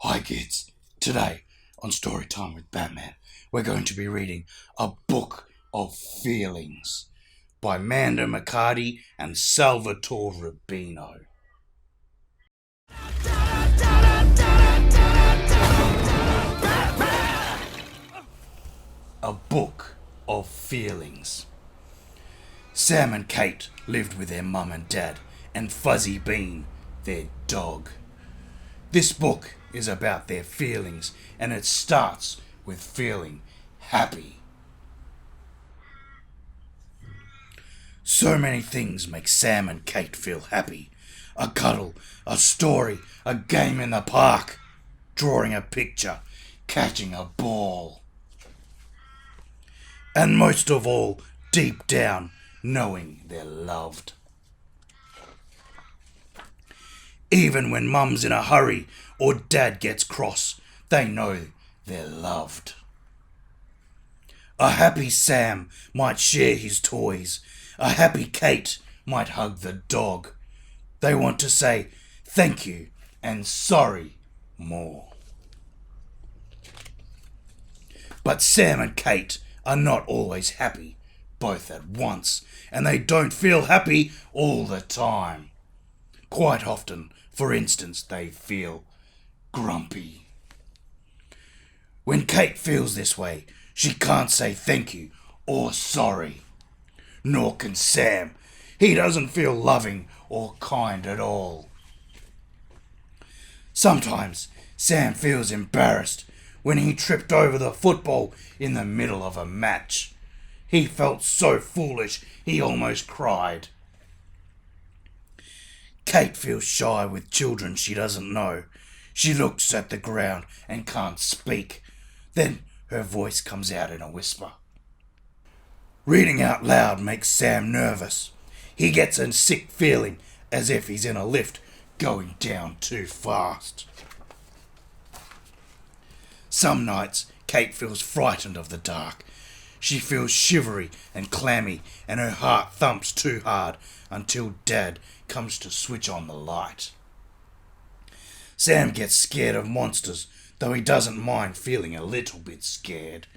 Hi kids, today on StoryTime with Batman, we're going to be reading A Book of Feelings by McCardie and Salvatore Rubbino. A Book of Feelings. Sam and Kate lived with their mum and dad and Fuzzy Bean, their dog. This book is about their feelings, and it starts with feeling happy. So many things make Sam and Kate feel happy. A cuddle, a story, a game in the park, drawing a picture, catching a ball. And most of all, deep down, knowing they're loved. Even when mum's in a hurry or dad gets cross, they know they're loved. A happy Sam might share his toys. A happy Kate might hug the dog. They want to say thank you and sorry more. But Sam and Kate are not always happy, both at once, and they don't feel happy all the time. Quite often, for instance, they feel grumpy. When Kate feels this way, she can't say thank you or sorry. Nor can Sam. He doesn't feel loving or kind at all. Sometimes Sam feels embarrassed when he tripped over the football in the middle of a match. He felt so foolish he almost cried. Kate feels shy with children she doesn't know. She looks at the ground and can't speak. Then her voice comes out in a whisper. Reading out loud makes Sam nervous. He gets a sick feeling as if he's in a lift going down too fast. Some nights Kate feels frightened of the dark. She feels shivery and clammy, and her heart thumps too hard until Dad comes to switch on the light. Sam gets scared of monsters, though he doesn't mind feeling a little bit scared.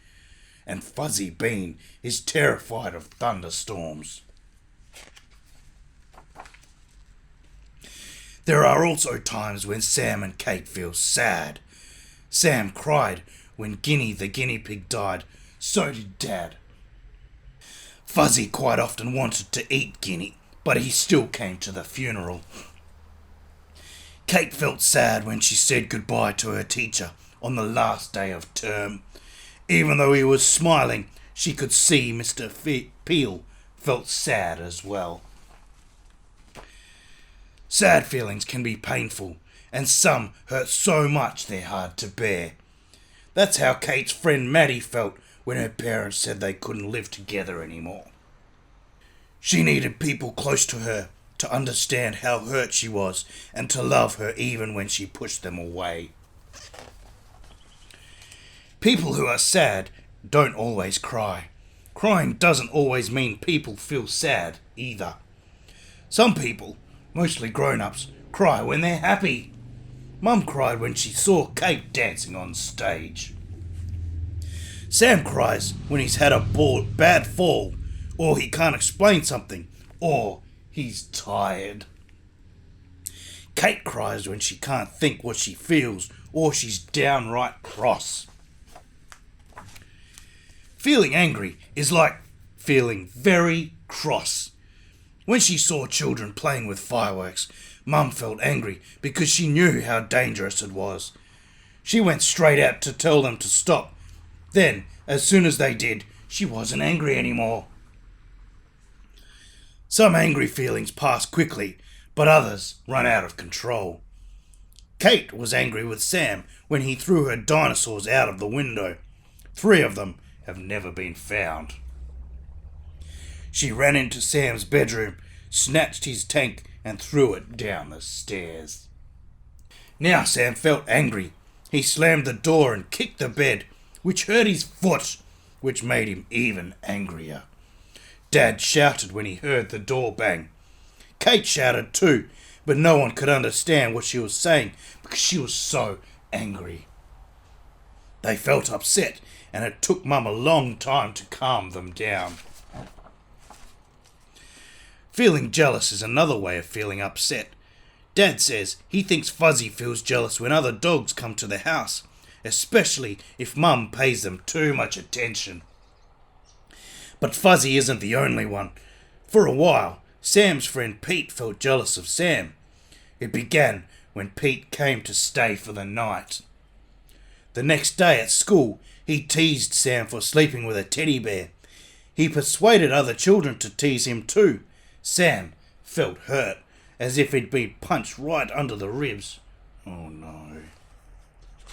And Fuzzy Bean is terrified of thunderstorms. There are also times when Sam and Kate feel sad. Sam cried when Guinea the guinea pig died. So did Dad. Fuzzy quite often wanted to eat Guinea, but he still came to the funeral. Kate felt sad when she said goodbye to her teacher on the last day of term. Even though he was smiling, she could see Mr. Peel felt sad as well. Sad feelings can be painful, and some hurt so much they're hard to bear. That's how Kate's friend Maddie felt when her parents said they couldn't live together anymore. She needed people close to her to understand how hurt she was and to love her even when she pushed them away. People who are sad don't always cry. Crying doesn't always mean people feel sad either. Some people, mostly grown-ups, cry when they're happy. Mum cried when she saw Kate dancing on stage. Sam cries when he's had a bad fall, or he can't explain something, or he's tired. Kate cries when she can't think what she feels, or she's downright cross. Feeling angry is like feeling very cross. When she saw children playing with fireworks, Mum felt angry because she knew how dangerous it was. She went straight out to tell them to stop. Then, as soon as they did, she wasn't angry anymore. Some angry feelings pass quickly, but others run out of control. Kate was angry with Sam when he threw her dinosaurs out of the window. 3 of them have never been found. She ran into Sam's bedroom, snatched his tank, and threw it down the stairs. Now Sam felt angry. He slammed the door and kicked the bed, which hurt his foot, which made him even angrier. Dad shouted when he heard the door bang. Kate shouted too, but no one could understand what she was saying because she was so angry. They felt upset, and it took Mum a long time to calm them down. Feeling jealous is another way of feeling upset. Dad says he thinks Fuzzy feels jealous when other dogs come to the house, especially if Mum pays them too much attention. But Fuzzy isn't the only one. For a while, Sam's friend Pete felt jealous of Sam. It began when Pete came to stay for the night. The next day at school, he teased Sam for sleeping with a teddy bear. He persuaded other children to tease him too. Sam felt hurt, as if he'd been punched right under the ribs. Oh no,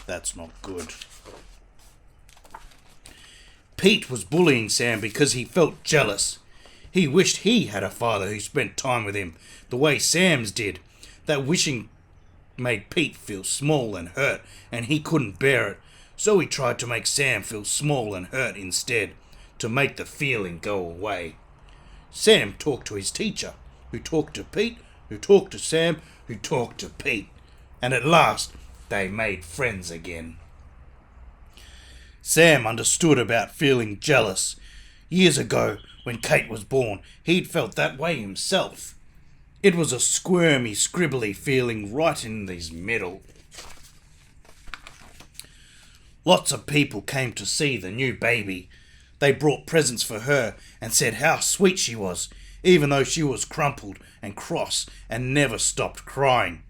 that's not good. Pete was bullying Sam because he felt jealous. He wished he had a father who spent time with him the way Sam's did. That wishing made Pete feel small and hurt, and he couldn't bear it. So he tried to make Sam feel small and hurt instead, to make the feeling go away. Sam talked to his teacher, who talked to Pete, who talked to Sam, who talked to Pete, and at last they made friends again. Sam understood about feeling jealous. Years ago, when Kate was born, he'd felt that way himself. It was a squirmy, scribbly feeling right in his middle. Lots of people came to see the new baby. They brought presents for her and said how sweet she was, even though she was crumpled and cross and never stopped crying.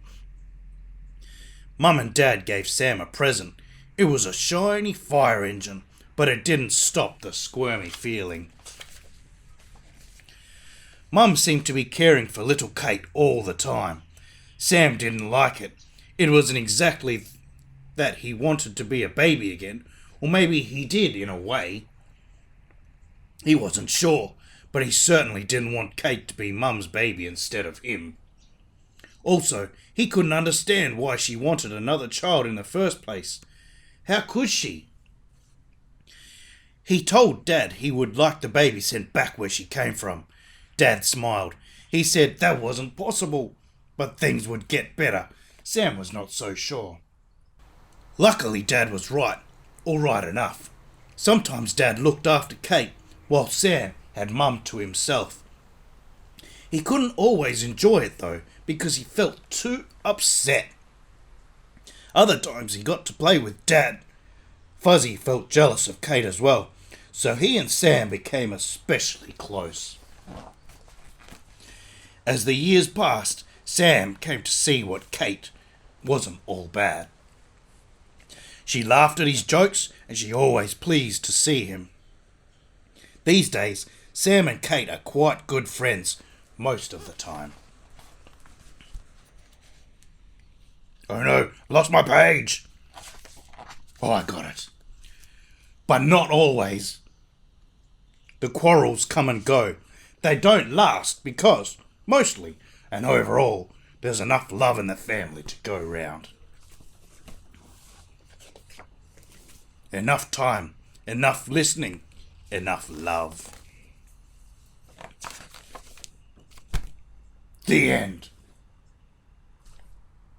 Mum and Dad gave Sam a present. It was a shiny fire engine, but it didn't stop the squirmy feeling. Mum seemed to be caring for little Kate all the time. Sam didn't like it. It wasn't exactly that he wanted to be a baby again, or maybe he did in a way. He wasn't sure, but he certainly didn't want Kate to be Mum's baby instead of him. Also, he couldn't understand why she wanted another child in the first place. How could she? He told Dad he would like the baby sent back where she came from. Dad smiled. He said that wasn't possible, but things would get better. Sam was not so sure. Luckily, Dad was right, or right enough. Sometimes Dad looked after Kate, while Sam had Mum to himself. He couldn't always enjoy it though, because he felt too upset. Other times he got to play with Dad. Fuzzy felt jealous of Kate as well, so he and Sam became especially close. As the years passed, Sam came to see what Kate wasn't all bad. She laughed at his jokes, and she always pleased to see him. These days, Sam and Kate are quite good friends most of the time. Oh no, lost my page! Oh, I got it. But not always. The quarrels come and go. They don't last because, mostly and overall, there's enough love in the family to go round. Enough time, enough listening, enough love. The end.